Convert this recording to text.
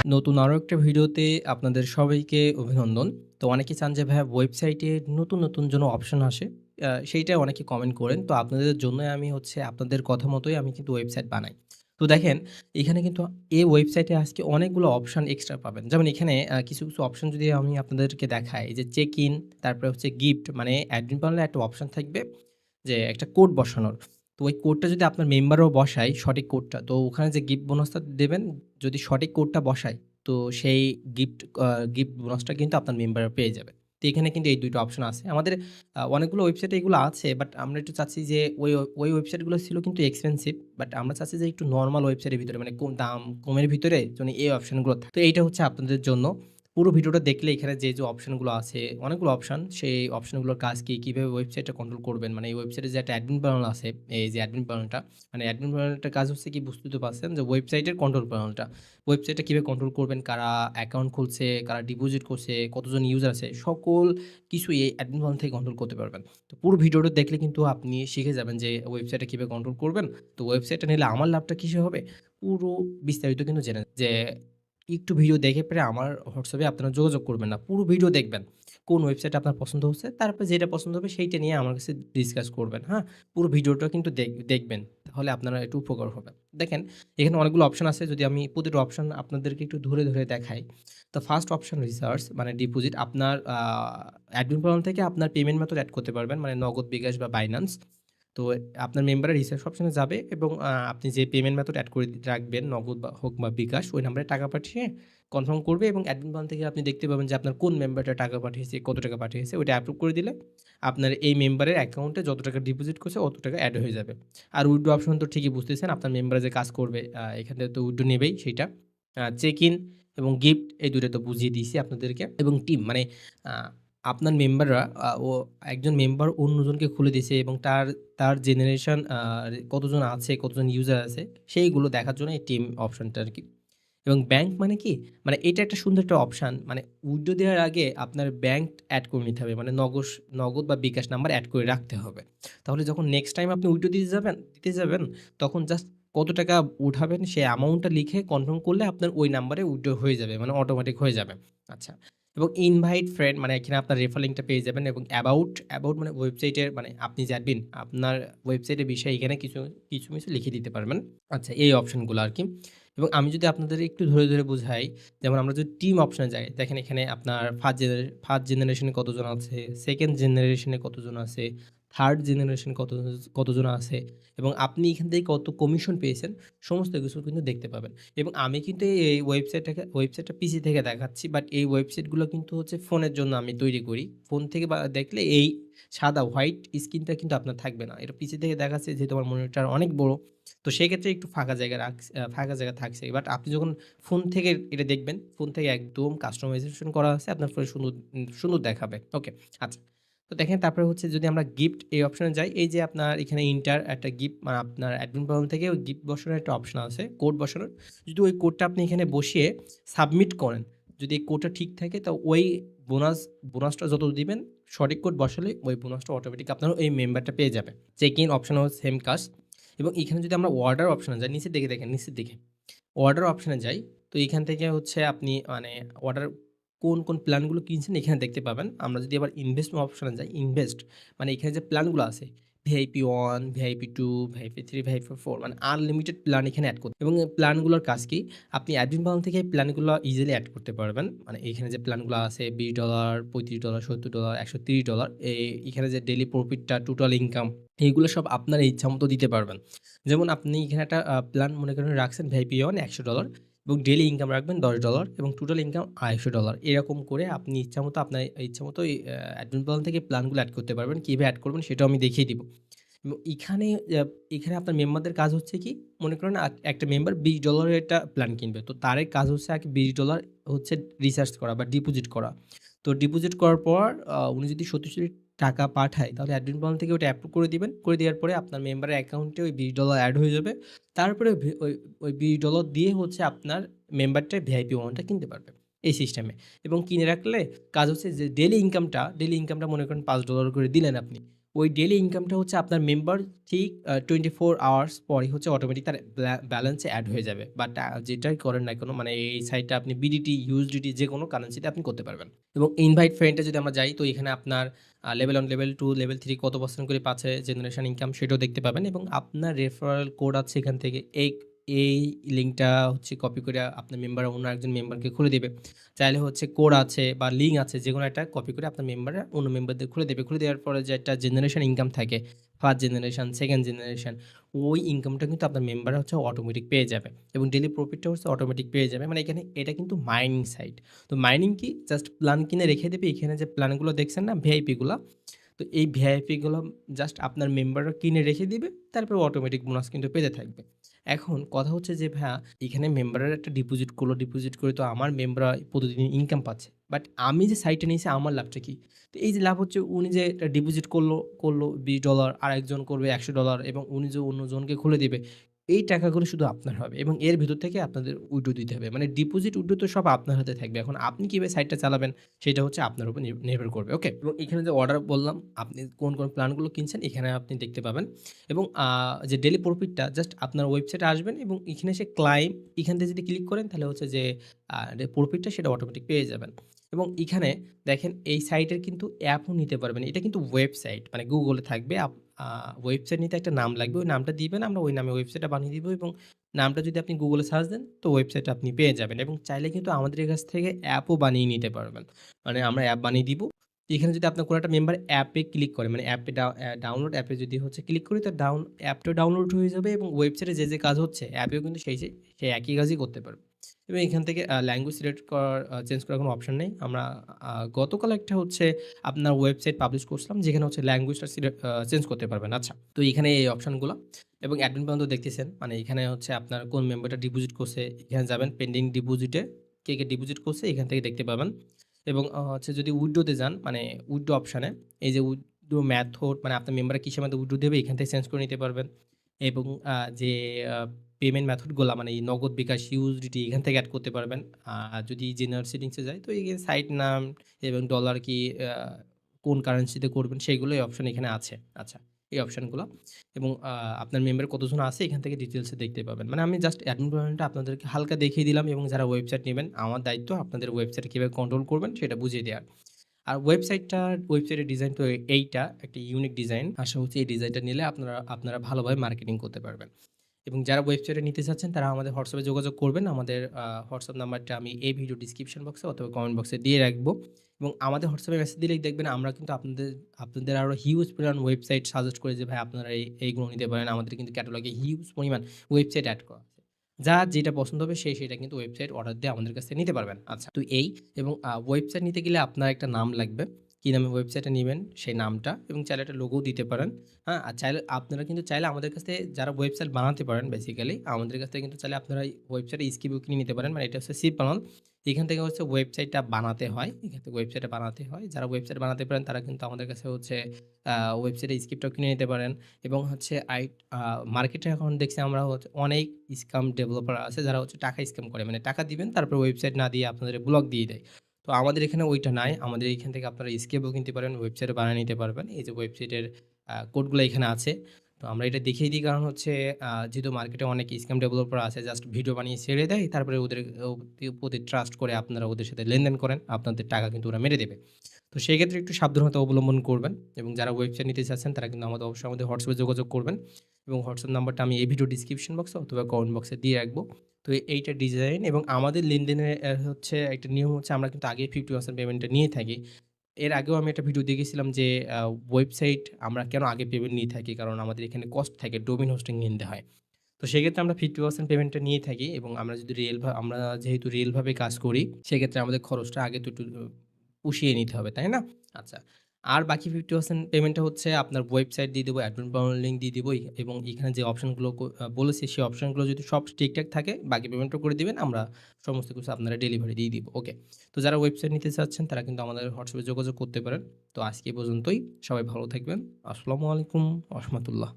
নতুন আরো একটা ভিডিওতে আপনাদের সবাইকে অভিনন্দন। তো অনেকে চান যে ভাইয়া ওয়েবসাইটে নতুন যেন অপশন আসে। সেইটা অনেকে কমেন্ট করেন। তো আপনাদের জন্যই আমি হচ্ছে আপনাদের কথা মতোই আমি কিন্তু ওয়েবসাইট বানাই। তো দেখেন এখানে কিন্তু এই ওয়েবসাইটে আজকে অনেকগুলো অপশন এক্সট্রা পাবেন। যেমন এখানে কিছু অপশন যদি আমি আপনাদেরকে দেখাই যে চেক ইন, তারপরে হচ্ছে গিফট মানে অ্যাডমিন প্যানেলে একটা অপশন থাকবে যে একটা কোড বসানোর। তো ওই কোডটা যদি আপনার মেম্বারও বসায় সঠিক কোডটা, তো ওখানে যে গিফট বোনাসটা দেবেন যদি সঠিক কোডটা বসায়, তো সেই গিফট বোনাসটা কিন্তু আপনার মেম্বাররা পেয়ে যাবে। তো এখানে কিন্তু এই ২ টা অপশন আছে। আমাদের অনেকগুলো ওয়েবসাইটে এগুলো আছে, বাট আমরা একটু চাচ্ছি যে ওই ওয়েবসাইটগুলো ছিল কিন্তু এক্সপেনসিভ। বাট আমরা চাচ্ছি যে একটু নরমাল ওয়েবসাইটের ভিতরে মানে দাম কমের ভিতরে যেন এই অপশনগুলো থাকে। তো এইটা হচ্ছে আপনাদের জন্য। পুরো ভিডিওটা দেখলে এখানে যে অপশনগুলো আছে, অনেকগুলো অপশন, সেই অপশনগুলোর কাজ কি? কিভাবে ওয়েবসাইটটা কন্ট্রোল করবেন? মানে এই ওয়েবসাইটে যে একটা অ্যাডমিন প্যানেল আছে, এই যে অ্যাডমিন প্যানেলটা, মানে অ্যাডমিন প্যানেলটার কাজ হচ্ছে কি বুঝতেই তো পারছেন যে ওয়েবসাইটের কন্ট্রোল প্যানেলটা। ওয়েবসাইটটা কিভাবে কন্ট্রোল করবেন? কারা অ্যাকাউন্ট খুলছে, কারা ডিপোজিট করছে, কতজন ইউজার আছে, সকল কিছুই এই অ্যাডমিন প্যানেল থেকে কন্ট্রোল করতে পারবেন। তো পুরো ভিডিওটা দেখলে কিন্তু আপনি শিখে যাবেন যে ওয়েবসাইটটা কিভাবে কন্ট্রোল করবেন। তো ওয়েবসাইটটা নিলে আমার লাভটা কিসে হবে? পুরো বিস্তারিত কিন্তু জেনে যে একটু ভিডিও দেখে পরে আমার হোয়াটসঅ্যাপে আপনারা যোগাযোগ করবেন না। পুরো ভিডিও দেখবেন। কোন ওয়েবসাইট আপনার পছন্দ হচ্ছে, তারপর যেটা পছন্দ হবে সেইটা নিয়ে আমার কাছে ডিসকাস করবেন, হ্যাঁ? পুরো ভিডিওটা কিন্তু দেখবেন। তাহলে আপনারা একটু উপকার হবে। দেখেন, এখানে অনেকগুলো অপশন আছে। যদি আমি প্রতিটা অপশন আপনাদেরকে একটু ধরে দেখাই। তো ফার্স্ট অপশন রিসার্চ মানে ডিপোজিট আপনার অ্যাডমিন প্যানেল থেকে আপনার পেমেন্ট মেথড এড করতে পারবেন। মানে নগদ, বিকাশ বা বাইন্যান্স। তো আপনার মেম্বারের রিসার্চ অপশনে যাবে এবং আপনি যে পেমেন্ট মেথড এড করে রাখবেন, নগদ বা হোক বা বিকাশ, ওই নাম্বারে টাকা পাঠিয়ে কনফার্ম করবে এবং অ্যাডমিন প্ল্যান থেকে আপনি দেখতে পাবেন যে আপনার কোন মেম্বারটা টাকা পাঠিয়েছে, কত টাকা পাঠিয়েছে, ওইটা অ্যাপ্রুভ করে দিলে আপনার এই মেম্বারের অ্যাকাউন্টে যত টাকা ডিপোজিট করছে অত টাকা এড হয়ে যাবে। আর উইথড্র অপশন তো ঠিকই বুঝতেছেন, আপনার মেম্বারে যে কাজ করবে এখান থেকে তো উইথড্র নেবেই সেইটা। চেক ইন এবং গিফট এই ২ টা তো বুঝিয়ে দিয়েছি আপনাদেরকে এবং টিম মানে আ আপনার মেম্বাররা ও একজন মেম্বার অন্যজনকে খুলে দিছে এবং তার জেনারেশন কতজন আছে, কতজন ইউজার আছে সেইগুলো দেখার জন্য এই টিম অপশনটা আরকি। এবং ব্যাংক মানে কি? মানে এটা একটা সুন্দর একটা অপশান। মানে উইথড্র দেওয়ার আগে আপনার ব্যাংক এড করে নিতে হবে। মানে নগদ বা বিকাশ নাম্বার এড করে রাখতে হবে। তাহলে যখন নেক্সট টাইম আপনি উইথড্র দিতে যাবেন তখন জাস্ট কত টাকা উঠাবেন সেই অ্যামাউন্টটা লিখে কনফার্ম করলে আপনার ওই নাম্বারে উইথড্র হয়ে যাবে। মানে অটোমেটিক হয়ে যাবে। আচ্ছা। এবং ইনভাইট ফ্রেন্ড মানে এখানে আপনার রেফার লিঙ্কটা পেয়ে যাবেন এবং অ্যাবাউট মানে ওয়েবসাইটের মানে আপনি যে অ্যাডমিন আপনার ওয়েবসাইটের বিষয়ে এখানে কিছু লিখে দিতে পারবেন। আচ্ছা, এই অপশনগুলো আরকি। এবং আমি যদি আপনাদের একটু ধরে বুঝাই, যেমন আমরা যদি টিম অপশনে যাই, দেখেন এখানে আপনার ফার্স্ট জেনারেশন এ কতজন আছে, সেকেন্ড জেনারেশন এ কতজন আছে, থার্ড জেনারেশন কতজন আছে এবং আপনি এখান থেকে কত কমিশন পেয়েছেন, সমস্ত কিছু কিন্তু দেখতে পাবেন। এবং আমি কিন্তু এই ওয়েবসাইটটা পিসি থেকে দেখাচ্ছি, বাট এই ওয়েবসাইটগুলো কিন্তু হচ্ছে ফোনের জন্য আমি তৈরি করি। ফোন থেকে দেখলে এই সাদা হোয়াইট স্ক্রিনটা কিন্তু আপনার থাকবে না। এটা পিসি থেকে দেখাচ্ছে যেহেতু আমার মনিটর অনেক বড়। তো সেক্ষেত্রে একটু ফাঁকা জায়গা থাকছে। বাট আপনি যখন ফোন থেকে এটা দেখবেন, ফোন থেকে একদম কাস্টমাইজেশন করা আছে। আপনার ফোনে সুন্দর দেখাবে। ওকে, আচ্ছা। তো দেখেন তারপরে হচ্ছে যদি আমরা গিফট এই অপশনে যাই, এই যে আপনার এখানে একটা গিফট মানে আপনার অ্যাডমিন প্যানেল থেকে ওই গিফট বসানোর একটা অপশন আছে, কোড বসানোর। যদি ওই কোডটা আপনি এখানে বসিয়ে সাবমিট করেন, যদি এই কোডটা ঠিক থাকে তো ওই বোনাসটা যত দিবেন সঠিক কোড বসালে ওই বোনাসটা অটোমেটিক আপনার ওই মেম্বারটা পেয়ে যাবে। চেক ইন অপশনেও সেম কাজ। এবং এখানে যদি আমরা অর্ডার অপশনে যাই, নিচের দিকে দেখেন, নিচের দিকে অর্ডার অপশনে যাই। তো এখান থেকে হচ্ছে আপনি মানে অর্ডার কোন প্ল্যানগুলো কিনছেন এখানে দেখতে পাবেন। আমরা যদি আবার ইনভেস্ট অপশনে যাই, ইনভেস্ট মানে এখানে যে প্ল্যানগুলো আছে ভিআইপি 1, ভিআইপি 2, ভিআইপি 3, ভিআইপি 4 মানে আনলিমিটেড প্ল্যান এখানে এড করতে এবং এই প্ল্যানগুলোর কাজ কি? আপনি অ্যাডমিন প্ল্যান থেকে এই প্ল্যানগুলো ইজিলি এড করতে পারবেন। মানে এখানে যে প্ল্যানগুলো আছে $20, $35, $70, $130 এখানে যে ডেইলি প্রফিটটা, টোটাল ইনকাম এইগুলো সব আপনার ইচ্ছামতো দিতে পারবেন। যেমন আপনি এখানে একটা প্ল্যান মনে করেন রাখছেন ভিআইপি 1 $100 এবং ডেইলি ইনকাম রাখবেন $10 এবং টোটাল ইনকাম $250 এরকম করে আপনি ইচ্ছামতো আপনার ইচ্ছামতো এই অ্যাডমিন প্ল্যান থেকে প্ল্যানগুলো এড করতে পারবেন। কিভাবে এড করবেন সেটাও আমি দেখিয়ে দিব। এবং এখানে আপনার মেম্বারদের কাজ হচ্ছে কি? মনে করেন একটা মেম্বার $20 এর একটা প্ল্যান কিনবে। তো তার কাজ হচ্ছে আগে $20 হচ্ছে রিসার্চ করা বা ডিপোজিট করা। তো ডিপোজিট করার পর উনি যদি সত্যি, সত্যি টাকা পাঠায় তাহলে অ্যাডমিন প্ল্যান থেকে ওটা অ্যাপ্রুভ করে দিবেন। করে দেওয়ার পরে আপনার মেম্বারের অ্যাকাউন্টে ওই $20 এড হয়ে যাবে। তারপরে ওই $20 দিয়ে হচ্ছে আপনার মেম্বারটা ভিআইপি 1 টা কিনতে পারবে। এই সিস্টেমে। এবং কিনে রাখলে কাজ হচ্ছে যে ডেইলি ইনকামটা মনে করেন $5 করে দিলেন আপনি। ওই ডেইলি ইনকামটা হচ্ছে আপনার মেম্বার ঠিক 24 আওয়ার্স পরেই হচ্ছে অটোমেটিক তার ব্যালেন্সে এড হয়ে যাবে। বাট যেটাই করেন না কেন মানে এই সাইটটা আপনি বিডিটি, ইউএসডিটি যেকোনো কারেন্সিতে আপনি করতে পারবেন। এবং ইনভাইট ফ্রেন্ডে যদি আমরা যাই তো এখানে আপনার লেভেল 1, লেভেল 2, লেভেল 3 কত পার্সেন্ট করে পাচ্ছে জেনারেশন ইনকাম সেটাও দেখতে পাবেন এবং আপনার রেফারেল কোড আছে এখান থেকে এই লিঙ্কটা হচ্ছে কপি করে আপনার মেম্বার অন্য একজন মেম্বারকে খুলে দিবে। চাইলে হচ্ছে কোড আছে বা লিঙ্ক আছে যেকোনো একটা কপি করে আপনার মেম্বাররা অন্য মেম্বারদের খুলে দেবে। খুলে দেওয়ার পরে যে একটা জেনারেশন ইনকাম থাকে, ফার্স্ট জেনারেশন, সেকেন্ড জেনারেশন, ওই ইনকামটা কিন্তু আপনার মেম্বাররা হচ্ছে অটোমেটিক পেয়ে যাবে এবং ডেইলি প্রফিটটা হচ্ছে অটোমেটিক পেয়ে যাবে। মানে এখানে এটা কিন্তু মাইনিং সাইট। তো মাইনিং কি? জাস্ট প্ল্যান কিনে রেখে দেবে। এখানে যে প্ল্যানগুলো দেখছেন না ভিআইপি গুলা, তো এই ভিআইপিগুলো জাস্ট আপনার মেম্বাররা কিনে রেখে দিবে। তারপরে অটোমেটিক বোনাস কিন্তু পেতে থাকবে। এখন কথা হচ্ছে যে ভাইয়া এখানে মেম্বারের একটা ডিপোজিট করলো, ডিপোজিট করে তো আমার মেম্বাররা প্রতিদিন ইনকাম পাচ্ছে। বাট আমি যে সাইটটা নিয়েছি আমার লাভটা কি? তো এই যে লাভ হচ্ছে উনি যে এটা ডিপোজিট করলো $20 আরেকজন করবে $100 এবং উনি যে অন্যজনকে খুলে দিবে। এই টাকাগুলো শুধু আপনার হবে এবং এর ভিতর থেকে আপনাদের উইথড্র দিতে হবে। মানে ডিপোজিট, উইথড্র তো সব আপনার হাতে থাকবে। এখন আপনি কিভাবে সাইটটা চালাবেন সেটা হচ্ছে আপনার উপর নির্ভর করবে। ওকে? এবং এখানে যে অর্ডার বললাম, আপনি কোন প্ল্যানগুলো কিনছেন এখানে আপনি দেখতে পাবেন এবং যে ডেইলি প্রফিটটা জাস্ট আপনার ওয়েবসাইটে আসবেন এবং এখানে এসে ক্লাইম এখান থেকে যদি ক্লিক করেন তাহলে হচ্ছে যে প্রফিটটা সেটা অটোমেটিক পেয়ে যাবেন। এবং এখানে দেখেন এই সাইটের কিন্তু অ্যাপও নিতে পারবেন। এটা কিন্তু ওয়েবসাইট মানে গুগলে থাকবে। ওয়েবসাইট নিতে একটা নাম লাগবে। ওই নামটা দিবেন, আমরা ওই নামে ওয়েবসাইটটা বানিয়ে দিব এবং নামটা যদি আপনি গুগলে সার্চ দেন তো ওয়েবসাইটটা আপনি পেয়ে যাবেন এবং চাইলে কিন্তু আমাদের কাছ থেকে অ্যাপও বানিয়ে নিতে পারবেন। মানে আমরা অ্যাপ বানিয়ে দিব। এখানে যদি আপনার কোনো একটা মেম্বার অ্যাপে ক্লিক করে মানে অ্যাপে ডাউনলোড অ্যাপে যদি হচ্ছে ক্লিক করি তো অ্যাপটা ডাউনলোড হয়ে যাবে এবং ওয়েবসাইটে যে কাজ হচ্ছে অ্যাপেও কিন্তু সেই একই কাজই করতে পারবে। এবং এখান থেকে ল্যাঙ্গুয়েজ সিলেক্ট করার চেঞ্জ করার কোনো অপশন নেই। আমরা গতকাল একটা হচ্ছে আপনার ওয়েবসাইট পাবলিশ করছিলাম যেখানে হচ্ছে ল্যাঙ্গুয়েজটা চেঞ্জ করতে পারবেন। আচ্ছা, তো এখানে এই অপশনগুলো এবং অ্যাডমিন পর্যন্ত দেখতেছেন। মানে এখানে হচ্ছে আপনার কোন মেম্বারটা ডিপোজিট করছে এখানে যাবেন পেন্ডিং ডিপোজিটে কে ডিপোজিট করছে এখান থেকে দেখতে পাবেন। এবং হচ্ছে যদি উইথড্রোতে যান মানে উইথড্রো অপশানে এই যে উইথড্রো মেথড মানে আপনার মেম্বাররা কিসের মাধ্যমে উইথড্রো দেবে এখান থেকে চেঞ্জ করে নিতে পারবেন। এবং যে পেমেন্ট মেথডগুলা মানে এই নগদ, বিকাশ, ইউএসডিটি এখান থেকে এড করতে পারবেন। যদি জেনারেল সেটিংসে যায় তো এখানে সাইট নাম এবং ডলার কি কোন কারেন্সিতে করবেন সেইগুলো এই অপশন এখানে আছে। আচ্ছা, এই অপশনগুলো এবং আপনার মেম্বার কতজন আছে এখান থেকে ডিটেইলসে দেখতে পাবেন। মানে আমি জাস্ট অ্যাডমিন প্যানেলটা আপনাদেরকে হালকা দেখিয়ে দিলাম এবং যারা ওয়েবসাইট নেবেন আমার দায়িত্ব আপনাদের ওয়েবসাইট কীভাবে কন্ট্রোল করবেন সেটা বুঝিয়ে দেওয়ার। আর ওয়েবসাইটের ডিজাইন তো এইটা একটা ইউনিক ডিজাইন। আশা হচ্ছে এই ডিজাইনটা নিলে আপনারা ভালোভাবে মার্কেটিং করতে পারবেন। এবং যারা ওয়েবসাইটে নিতে চাচ্ছেন তারা আমাদের হোয়াটসঅ্যাপে যোগাযোগ করবেন। আমাদের হোয়াটসঅ্যাপ নাম্বারটা আমি এই ভিডিও ডিসক্রিপশন বক্সে অথবা কমেন্ট বক্সে দিয়ে রাখবো। এবং আমাদের হোয়াটসঅ্যাপে মেসেজ দিলেই দেখবেন আমরা কিন্তু আপনাদের আরও হিউজ পরিমাণ ওয়েবসাইট সাজেস্ট করে যে ভাই আপনারা এইগুলো নিতে পারেন। আমাদের কিন্তু ক্যাটালগে হিউজ পরিমাণ ওয়েবসাইট এড করা আছে। যার যেটা পছন্দ হবে সেটা কিন্তু ওয়েবসাইট অর্ডার দিয়ে আমাদের কাছ থেকে নিতে পারবেন। আচ্ছা, তো এই এবং ওয়েবসাইট নিতে গেলে আপনার একটা নাম লাগবে। কি নামে ওয়েবসাইটটা নিবেন সেই নামটা এবং চাইলে একটা লোগোও দিতে পারেন। হ্যাঁ? আর আপনারা কিন্তু চাইলে আমাদের কাছ থেকে যারা ওয়েবসাইট বানাতে পারেন বেসিক্যালি আমাদের কাছ থেকে কিন্তু চাইলে আপনারা এই ওয়েবসাইটে স্কিপও কিনে নিতে পারেন। মানে এটা হচ্ছে সি প্যানেল। এখান থেকে হচ্ছে ওয়েবসাইটটা বানাতে হয়। এখান থেকে ওয়েবসাইটটা বানাতে হয়। যারা ওয়েবসাইট বানাতে পারেন তারা কিন্তু আমাদের কাছে হচ্ছে ওয়েবসাইটের স্ক্রিপ্টটাও কিনে নিতে পারেন এবং হচ্ছে মার্কেটে এখন দেখছি আমরা হচ্ছে অনেক স্ক্যাম ডেভেলপার আছে যারা হচ্ছে টাকা স্ক্যাম করে। মানে টাকা দিবেন তারপরে ওয়েবসাইট না দিয়ে আপনাদের ব্লক দিয়ে দেয়। তো আমাদের এখানে ওইটা নাই। আমাদের এখান থেকে আপনারা স্কেপও কিনতে পারেন, ওয়েবসাইটও বানিয়ে নিতে পারবেন। এই যে ওয়েবসাইটের কোডগুলো এখানে আছে। তো আমরা এটা দেখিয়ে দিই কারণ হচ্ছে যেহেতু মার্কেটে অনেক স্ক্যাম ডেভেলপার আছে জাস্ট ভিডিও বানিয়ে ছেড়ে দেয়। তারপরে ওদের প্রতি ট্রাস্ট করে আপনারা ওদের সাথে লেনদেন করেন। আপনাদের টাকা কিন্তু ওরা মেরে দেবে। তো সেক্ষেত্রে একটু সাবধানতা অবলম্বন করবেন এবং যারা ওয়েবসাইট নিতে চাচ্ছেন তারা কিন্তু অবশ্যই আমাদের হোয়াটসঅ্যাপে যোগাযোগ করবেন এবং হোয়াটসঅ্যাপ নাম্বারটা আমি এই ভিডিও ডিসক্রিপশন বক্সে অথবা কমেন্ট বক্সে দিয়ে রাখবো। তো এইটা ডিজাইন এবং আমাদের লেনদেনের হচ্ছে একটা নিয়ম হচ্ছে আমরা কিন্তু আগে 50% পেমেন্টটা নিয়ে থাকি। এর আগেও আমি একটা ভিডিও দেখেছিলাম যে ওয়েবসাইট আমরা কেন আগে পেমেন্ট নিয়ে থাকি কারণ আমাদের এখানে কস্ট থাকে ডোমেইন হোস্টিং নিতে হয়। তো সেক্ষেত্রে আমরা 50% পেমেন্টটা নিয়ে থাকি এবং আমরা যদি আমরা যেহেতু রিয়েলভাবে কাজ করি সেক্ষেত্রে আমাদের খরচটা আগে তো একটু পুষিয়ে নিতে হবে, তাই না? আচ্ছা। আর বাকি 50% পেমেন্টটা হচ্ছে আপনার ওয়েবসাইট দিয়ে দেবো, অ্যাডমিন প্যানেল লিঙ্ক দিয়ে দিব এবং এখানে যে অপশনগুলো বলেছি সেই অপশনগুলো যদি সব ঠিকঠাক থাকে বাকি পেমেন্টও করে দিবেন। আমরা সমস্ত কিছু আপনারা ডেলিভারি দিয়ে দিব। ওকে। তো যারা ওয়েবসাইট নিতে চাচ্ছেন তারা কিন্তু আমাদের হোয়াটসঅ্যাপে যোগাযোগ করতে পারেন। তো আজকে এই পর্যন্তই। সবাই ভালো থাকবেন। আসসালামু আলাইকুম ওয়া রাহমাতুল্লাহ।